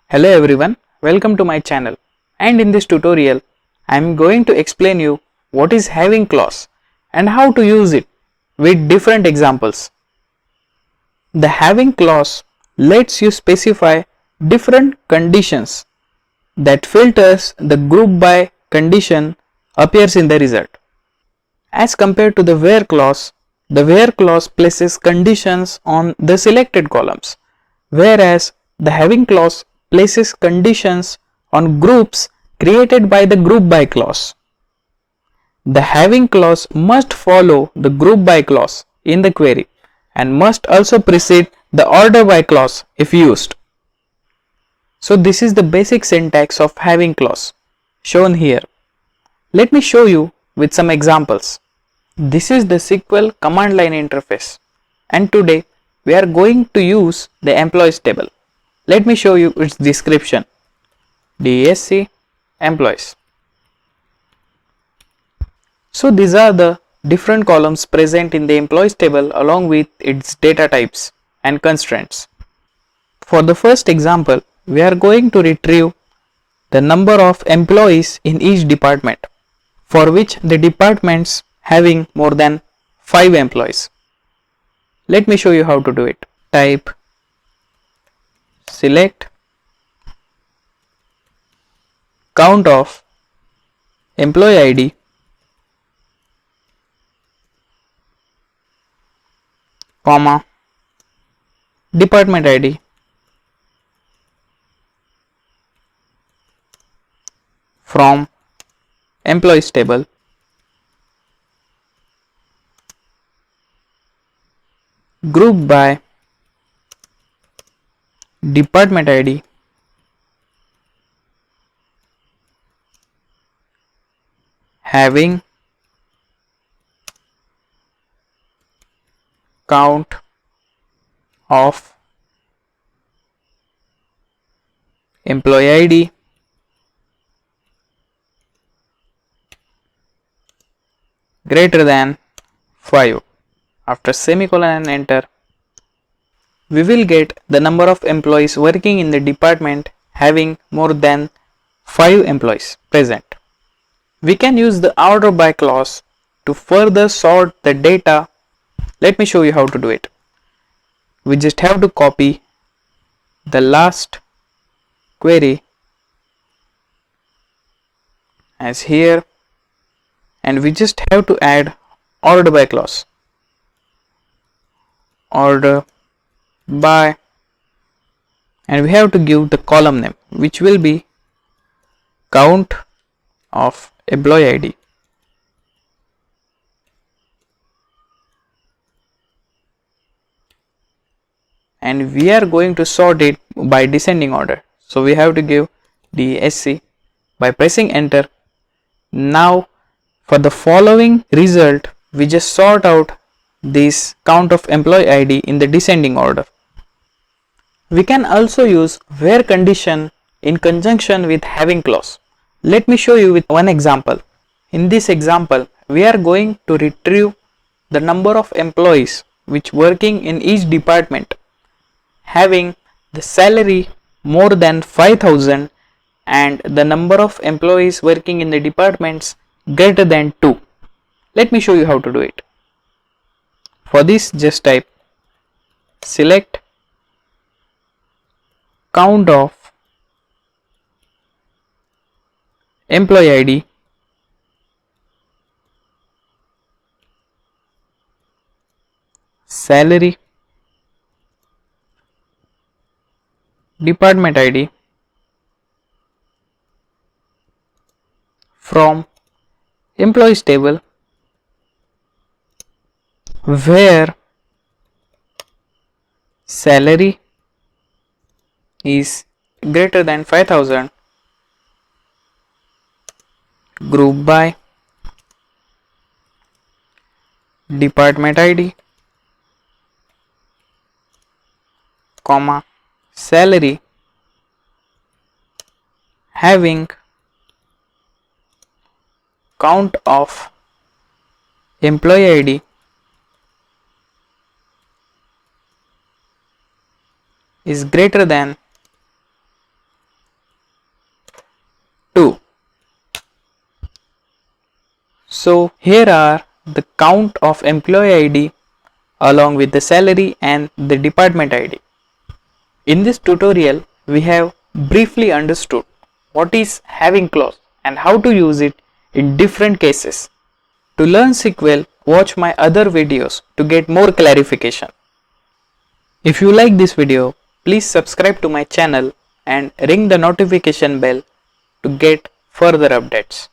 Hello everyone, welcome to my channel, and in this tutorial I am going to explain you what is having clause and how to use it with different examples. The having clause lets you specify different conditions that filters the group by condition appears in the result. As compared to the where clause, the where clause places conditions on the selected columns, whereas the having clause places conditions on groups created by the group by clause. The having clause must follow the group by clause in the query and must also precede the order by clause if used. So this is the basic syntax of having clause shown here. Let me show you with some examples. This is the SQL command line interface, and today we are going to use the employees table. Let me show you its description. DSC employees. So these are the different columns present in the employees table along with its data types and constraints. For the first example, we are going to retrieve the number of employees in each department, for which the departments having more than 5 employees. Let me show you how to do it. Type select count of employee ID comma department ID from employees table group by department ID having count of employee ID greater than 5. After semicolon and enter, we will get the number of employees working in the department having more than 5 employees present. We can use the order by clause to further sort the data. Let me show you how to do it. We just have to copy the last query as here, and we just have to add order by clause. Order by, and we have to give the column name, which will be count of employee ID. And we are going to sort it by descending order. So we have to give DSC by pressing enter. Now for the following result, we just sort out this count of employee ID in the descending order. We can also use where condition in conjunction with having clause. Let me show you with one example. In this example, we are going to retrieve the number of employees which working in each department having the salary more than 5,000 and the number of employees working in the departments greater than 2. Let me show you how to do it. For this, just type select count of employee ID salary department ID from employees table where salary is greater than 5,000 group by department ID comma salary having count of employee ID is greater than 2. So here are the count of employee ID along with the salary and the department ID. In this tutorial, we have briefly understood what is having clause and how to use it in different cases. To learn SQL, watch my other videos to get more clarification. If you like this video, please subscribe to my channel and ring the notification bell to get further updates.